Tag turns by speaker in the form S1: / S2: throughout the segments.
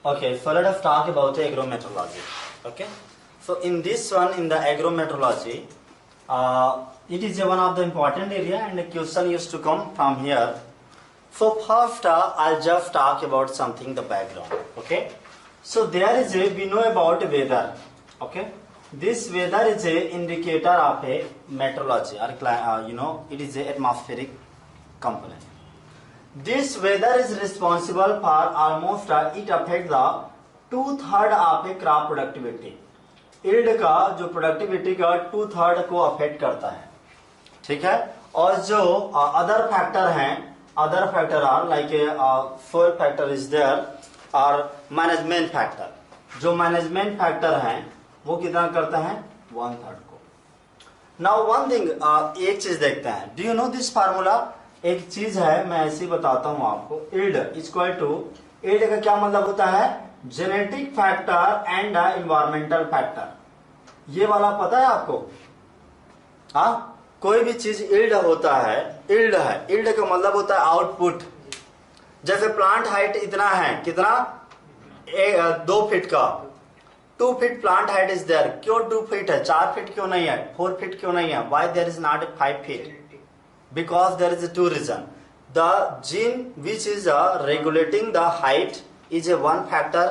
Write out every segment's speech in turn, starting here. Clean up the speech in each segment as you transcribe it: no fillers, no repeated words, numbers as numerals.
S1: Okay, so let us talk about agrometeorology. Okay, so in this one, in the agrometeorology, it is one of the important area, and the question used to come from here. So first, I'll just talk about something, the background. Okay, so there is we know about weather. Okay, this weather is a indicator of a meteorology, or it is a atmospheric component. This weather is responsible for almost it affects the 2/3 of a crop productivity. Yield का जो productivity का 2/3 को affect करता है, ठीक है। और जो अदर फैक्टर हैं, other factor are like soil factor is there और मैनेजमेंट फैक्टर। जो मैनेजमेंट फैक्टर हैं वो कितना करता है, 1/3 को। नाउ वन थिंग, एक चीज देखते हैं, do you know this formula? एक चीज है, मैं ऐसे ही बताता हूं आपको। यील्ड इक्वल टू, यील्ड का क्या मतलब होता है, genetic factor and environmental factor. ये वाला पता है आपको? हाँ, कोई भी चीज यील्ड होता है, यील्ड है, यील्ड का मतलब होता है आउटपुट। जैसे प्लांट हाइट इतना है, कितना, 2 फीट का, 2 feet plant height is there. क्यों 2 फीट है, 4 फीट क्यों नहीं है, 4 फीट क्यों नहीं है? Why there is not 5 feet? Because there is a two reason. The gene which is regulating the height is a one factor.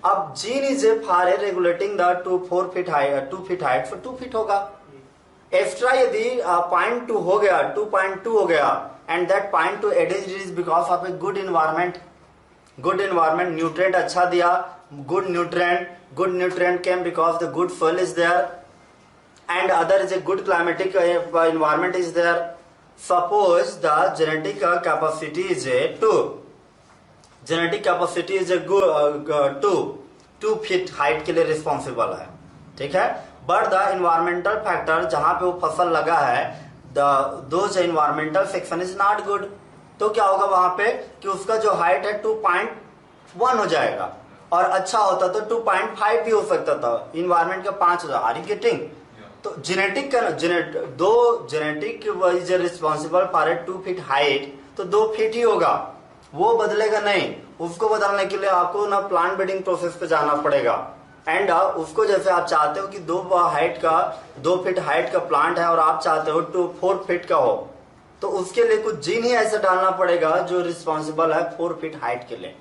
S1: अब gene is a for regulating the 4 feet height, 2 feet height, so 2 feet होगा। Extra यदि 0.2 हो गया, 2.2 हो गया, and that 0.2 added is because of a good environment. Good environment, nutrient अच्छा दिया, good nutrient came because the good soil is there, and other is a good climatic environment is there. Suppose the genetic capacity is a 2. Genetic capacity is a good 2 feet height के लिए responsible है, ठीक है। But the environmental factor जहां पे वो फसल लगा है, those environmental section is not good, तो क्या होगा वहां पे कि उसका जो हाइट है 2.1 हो जाएगा, और अच्छा होता तो 2.5 भी हो सकता था, इन्वायरमेंट का 5 हो जाएगा। Are you getting? तो जेनेटिक का दो genetic is responsible for 2 feet height, तो 2 फीट ही होगा, वो बदलेगा नहीं। उसको बदलने के लिए आपको ना प्लांट ब्रीडिंग प्रोसेस पे जाना पड़ेगा, एंड उसको जैसे आप चाहते हो कि 2 फीट हाइट का प्लांट है और आप चाहते हो 4 फीट का हो, तो उसके लिए कुछ जीन ही ऐसा डालना पड़ेगा जो रिस्पॉन्सिबल है 4 फीट हाइट के लिए।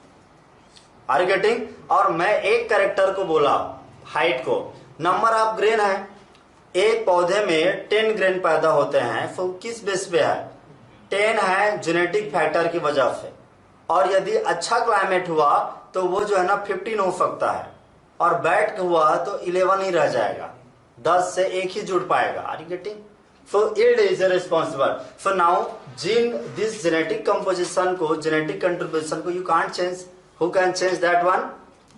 S1: Are you getting? और मैं एक कैरेक्टर को बोला, हाइट को, नंबर ऑफ ग्रेन है, एक पौधे में 10 ग्रेन पैदा होते हैं, तो किस बेस पे है, 10 है जेनेटिक फैक्टर की वजह से। और यदि अच्छा क्लाइमेट हुआ तो वो जो है ना 15 हो सकता है, और बैड हुआ तो 11 ही रह जाएगा, 10 से एक ही जुड़ पाएगा। Are you getting? So yield is responsible. So now gene this genetic composition को, जेनेटिक कंट्रीब्यूशन को you can't change. Who can change that one?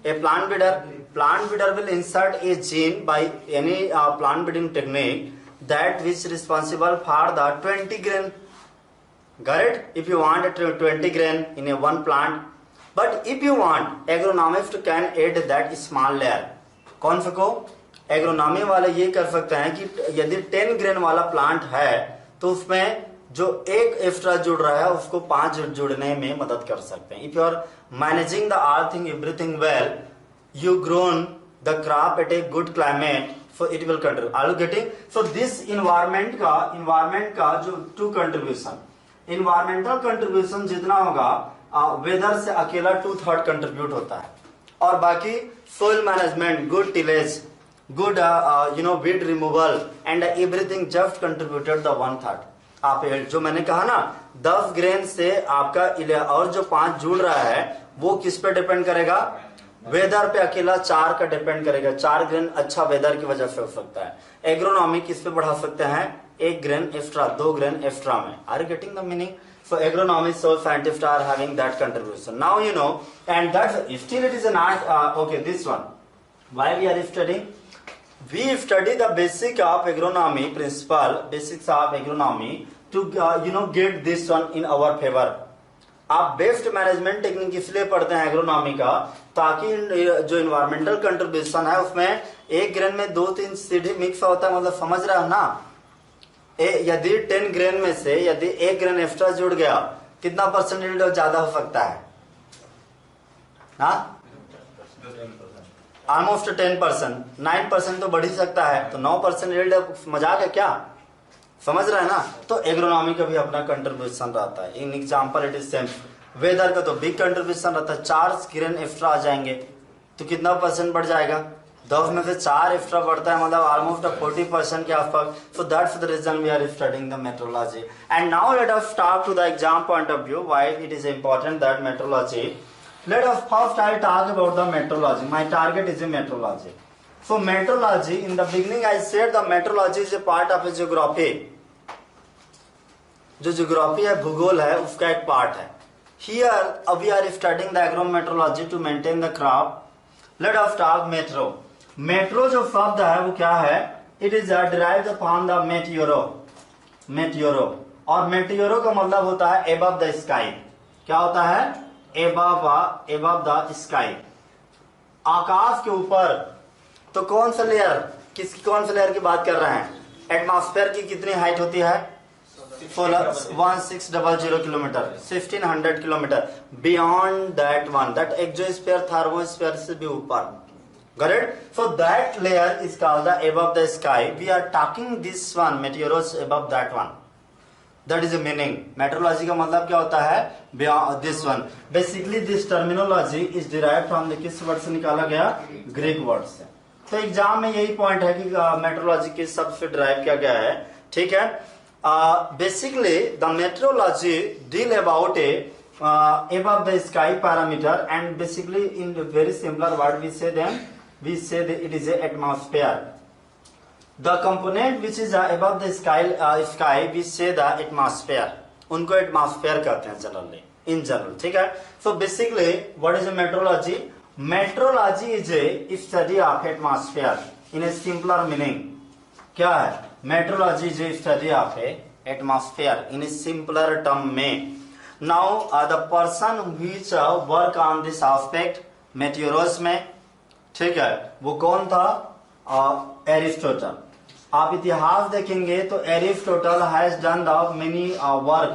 S1: A plant breeder. Plant breeder will insert a gene by any plant breeding technique that which is responsible for the 20 grain. Got it? If you want 20 grain in a one plant, but if you want, agronomist can add that small layer. कौन सा को? Agronomy वाले ये कर सकते हैं कि यदि 10 ग्रेन वाला प्लांट है तो उसमें जो एक एक्स्ट्रा जुड़ रहा है उसको 5 जुड़ने में मदद कर सकते हैं। If you are managing the all thing everything well, you grown the crop at a good climate, so it will contribute. Are you getting? So this environment का जो 2 कंट्रीब्यूशन, इन्वायरमेंटल कंट्रीब्यूशन जितना होगा, वेदर से अकेला 2/3 contribute होता है, और बाकी soil management, good tillage, good weed removal and everything just contributed the 1/3 आप। जो मैंने कहा ना 10 ग्रेन से आपका और जो 5 जुड़ रहा है वो किस पे डिपेंड करेगा? वेदर पे अकेला 4 का डिपेंड करेगा। 4 ग्रेन अच्छा वेदर की वजह से हो सकता है। एग्रोनॉमी किस पे बढ़ा सकते हैं? 1 ग्रेन एक्स्ट्रा, 2 ग्रेन एक्स्ट्रा में। Are you getting the meaning? So agronomy, so scientist are having that contribution. Now you know, and that's still it is not okay this one. Why we are studying? We study the basic of agronomy principle, basics of agronomy to get this one in our favor. आप best management technique इसलिए पढ़ते हैं agronomy का, ताकि जो environmental contribution है उसमें 1 grain में 2-3 सीढ़ी मिक्स होता है, मतलब समझ रहा है ना। यदि 10 ग्रेन में से यदि 1 ग्रेन एक्स्ट्रा जुड़ गया, कितना % ज्यादा हो सकता है? हाँ, ऑलमोस्ट 10%, 9% तो बढ़ ही सकता है, तो 9% यील्ड मजाक है क्या? समझ रहे हैं ना? तो एग्रोनॉमी का भी अपना कंट्रीब्यूशन रहता है। In example it is same. Weather का तो बिग कंट्रीब्यूशन रहता है, 4 ग्रेन एक्स्ट्रा आ जाएंगे तो कितना परसेंट बढ़ जाएगा? 10 में से 4 एक्स्ट्रा बढ़ता है, मतलब ऑलमोस्ट 40% के आसपास। So that's the reason we are studying the metrology. And now let us talk to the exam point of view why it is important that metrology. Let us first I talk about the meteorology. My target is a meteorology. So meteorology, in the beginning I said the meteorology is a part of a geography. जो geography है, भूगोल है, उसका एक part है. Here we are studying the agrometeorology to maintain the crop. Let us talk metro. Metro जो शब्द है वो क्या है? It is derived from the meteoro. Meteoro. और meteoro का मतलब होता है above the sky. क्या होता है? above the sky, आकाश के ऊपर। तो कौन सा लेयर, कौन सा लेयर की बात कर रहे हैं? एटमॉस्फेयर की कितनी हाइट होती है? 1600 kilometre, 1600 kilometre. Beyond that one, that exosphere thermosphere से भी ऊपर। Got it? So that layer is called the above the sky. We are talking this one, meteoros above that one. That is the meaning. Meteorology का मतलब क्या होता है? This one. Basically this terminology is derived from the किस word से निकाला गया? Greek word से। तो एग्जाम में यही पॉइंट है कि मेट्रोलॉजी किस शब्द से डिराइव किया गया है। ठीक है, basically the metrology deal about A above the sky parameter, and basically in very simpler word we say that it is a atmosphere. The component which is above the sky we say the atmosphere. उनको atmosphere कहते हैं generally, in general. ठीक है, so basically what is a meteorology? Meteorology is a study of atmosphere in a simpler meaning. क्या है? Meteorology is a study of a atmosphere in a simpler term में. Now the person which work on this aspect meteoros में, ठीक है, वो कौन था? Aristotle. आप इतिहास देखेंगे तो Aristotle has done the many work.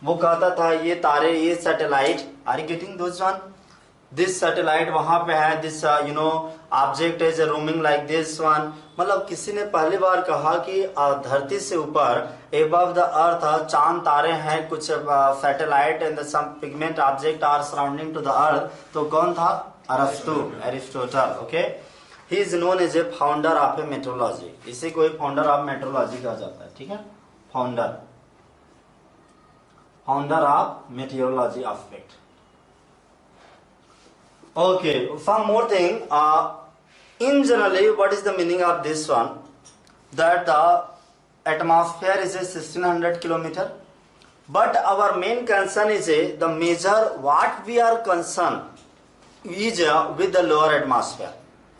S1: वो कहता था ये तारे, ये satellite, are you getting those one? This satellite वहां पे है, this object is roaming like this one. मतलब किसी ने पहली बार कहा कि धरती से ऊपर एबव द अर्थ चांद तारे हैं, कुछ satellite and some pigment object are surrounding to the earth. तो कौन था? Aristotle. Okay, he is known as a founder of a metrology. इसे कोई फाउंडर ऑफ मेट्रोलॉजी कहा जाता है। ठीक है, founder of metrology aspect. Okay, some more thing in generally what is the meaning of this one? That the atmosphere is a 1600 kilometer, but our main concern is the measure what we are concerned is with the lower atmosphere,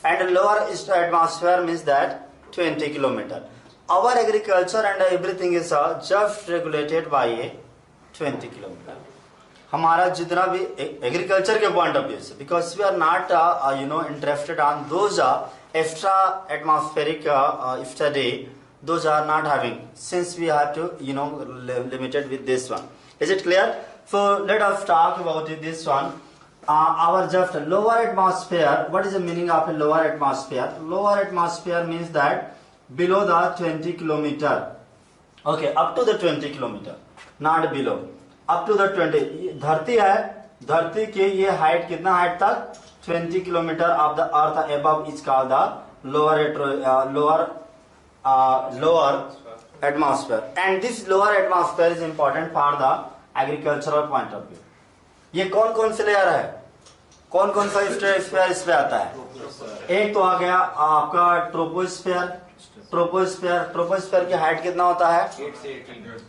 S1: and lower atmosphere means that 20 kilometer. Our agriculture and everything is just regulated by a 20 kilometer. हमारा जितना भी agriculture के point of view से, because we are not interested on those extra atmospheric study, those are not having, since we have to limited with this one. Is it clear? So let us talk about this one. Our just lower atmosphere. What is the meaning of a lower atmosphere? Lower atmosphere means that below the 20 kilometer. Okay, up to the 20 kilometer, not below. Up to the 20. धरती है, धरती के ये height कितना height तक? 20 kilometre of the earth above is called the lower atmosphere, and this lower atmosphere is important for the agricultural point of view. ये कौन कौन से लेयर है, कौन कौन सा स्फीयर इसमें आता है? एक तो आ गया आपका ट्रोपोस्फेयर. ट्रोपोस्फेयर की हाइट कितना होता है? 8 से 18.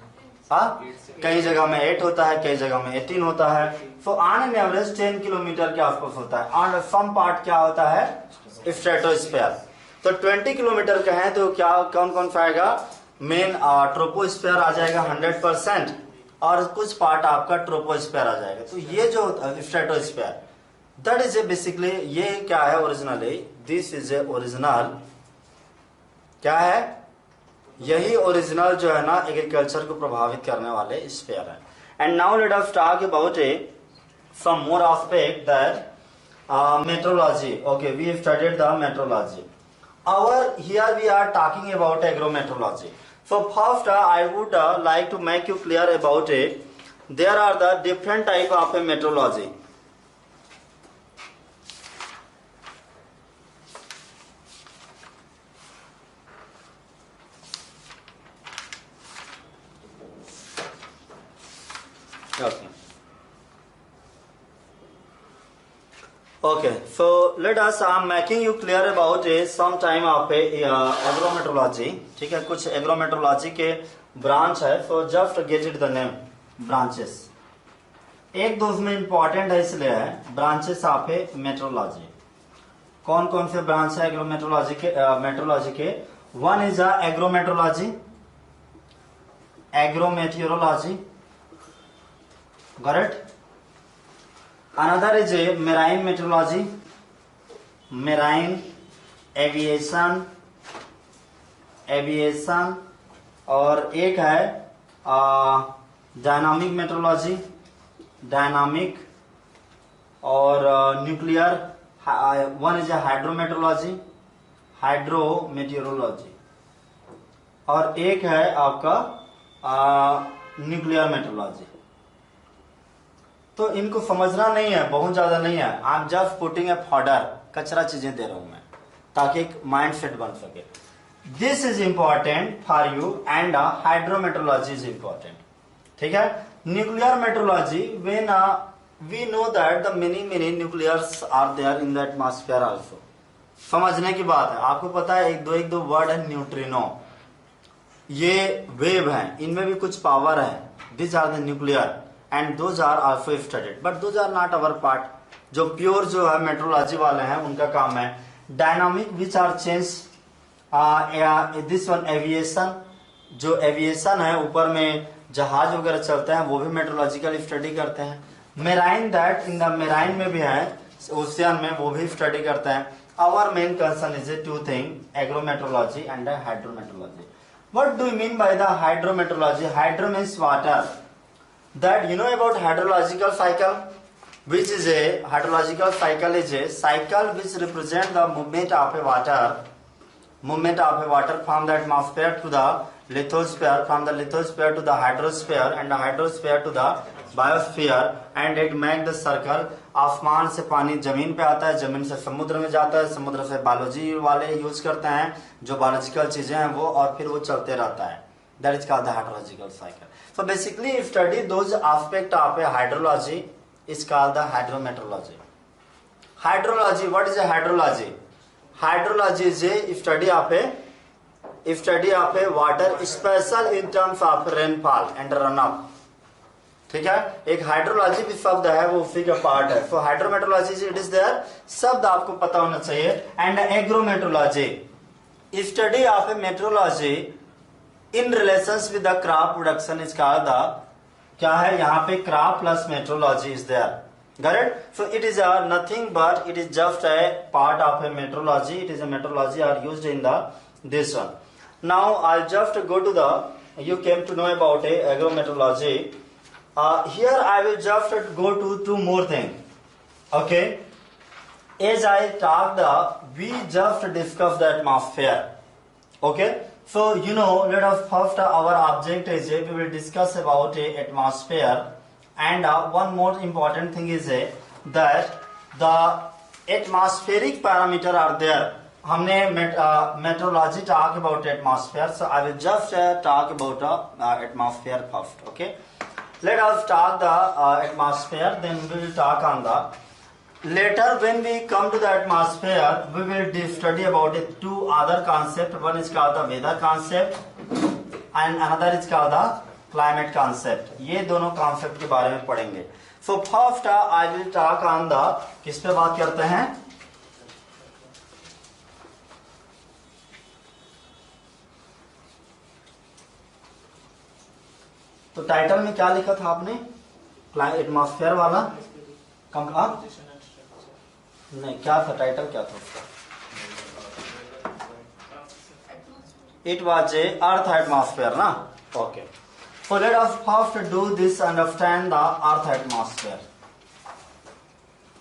S1: कई जगह में 8 होता है, कई जगह में 18 होता है. So on an average 10 kilometre के आसपास होता है. और सम पार्ट क्या होता है? स्ट्रेटोस्फेयर. तो 20 किलोमीटर का है तो क्या कौन कौन सा आएगा? मेन ट्रोपोस्फेयर आ जाएगा 100%, और कुछ पार्ट आपका ट्रोपोस्फेयर आ जाएगा. तो ये जो stratosphere, that is a basically, ये क्या है originally? This is a original, क्या है? यही ओरिजिनल जो है ना एग्रीकल्चर को प्रभावित करने वाले स्फीयर है. And now let us talk about some more aspect that meteorology. Okay, we have studied the meteorology. Here we are talking about agrometeorology. So first I would like to make you clear about it. There are the different type of meteorology. Okay, so let us making you clear about some time of agrometeorology. ठीक है, कुछ agrometeorology के branch है. So just get it the name branches. एक दो उसमें important है इसलिए है ब्रांचेस ऑफ मेट्रोलॉजी. कौन कौन से ब्रांच है एग्रोमेट्रोलॉजी के? One is agrometeorology, agrometeorology, got it. Another is a marine meteorology, marine aviation, और एक है डायनामिक मेट्रोलॉजी, डायनामिक, और न्यूक्लियर. वन इज हाइड्रोमेट्रोलॉजी, हाइड्रोमेटियोरोलॉजी, और एक है आपका न्यूक्लियर मेट्रोलॉजी. तो इनको समझना नहीं है, बहुत ज्यादा नहीं है. I am just putting a fodder, कचरा चीजें दे रहा हूं मैं ताकि एक माइंड सेट बन सके. This is important for you and hydrometeorology is important. ठीक है. Nuclear meteorology, when we know that the many nuclears are there in the atmosphere also. समझने की बात है. आपको पता है एक दो वर्ड है न्यूट्रिनो, ये वेव है, इनमें भी कुछ पावर है. This are the nuclear and those are also studied, but those are not our part. जो प्योर जो है मेट्रोलॉजी वाले हैं उनका काम है. Dynamic which are change, this one aviation, जो एविएशन है ऊपर में जहाज वगैरह चलते हैं वो भी मेट्रोलॉजिकल स्टडी करते हैं. Marine, that in the marine में भी है, ओशियन में, वो भी स्टडी करते हैं. Our main concern is a two thing, agrometeorology and hydrometeorology. What do you mean by the hydrometeorology? Hydro means water. That you know about hydrological cycle, which is a hydrological cycle is a cycle which represent the movement of a water from the atmosphere to the lithosphere, from the lithosphere to the hydrosphere, and the hydrosphere to the biosphere, and it make the circle. आसमान से पानी जमीन पे आता है, जमीन से समुद्र में जाता है, समुद्र से बायोलॉजी वाले यूज करते हैं जो बायोलॉजिकल चीजें हैं वो, और फिर वो चलते रहता है. That is called the hydrological cycle. So basically, study those aspects of a hydrology is called the hydrometeorology. Hydrology. What is a hydrology? Hydrology is a study of a water, special in terms of rainfall and runoff. ठीक है. एक hydrology भी शब्द है, वो उसी का part है. So hydrometeorology it is there. शब्द आपको पता होना चाहिए. And agrometeorology, study of a meteorology in relations with the crop production is called the, क्या है यहाँ पे, crop plus meteorology is there. Got it? So it is nothing but it is just a part of a meteorology. It is a meteorology are used in the this one. Now I'll just go to the, you came to know about a agrometeorology. Here I will just go to two more things. Okay. As I talked, we just discussed the atmosphere. Okay. So you know, let us first our object is we will discuss about a atmosphere, and one more important thing is that the atmospheric parameter are there. हमने meteorology talk about atmosphere, so I will just talk about atmosphere first. Okay, let us talk the atmosphere, then we will talk on the. Later, when we come to the atmosphere, we will study about it, two other concepts. One is called the weather concept, and another is called the climate concept. ये दोनों concept के बारे में पढ़ेंगे. So first, I will talk on the, किस पे बात करते हैं? तो टाइटल में क्या लिखा था आपने? एटमॉस्फेयर वाला कम नहीं, क्या था टाइटल, क्या था उसका? It was a earth atmosphere ना. Okay. So let us first do this, understand the earth atmosphere.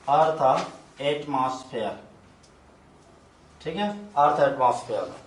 S1: Earth atmosphere, ठीक है, अर्थ एटमॉस्फेयर।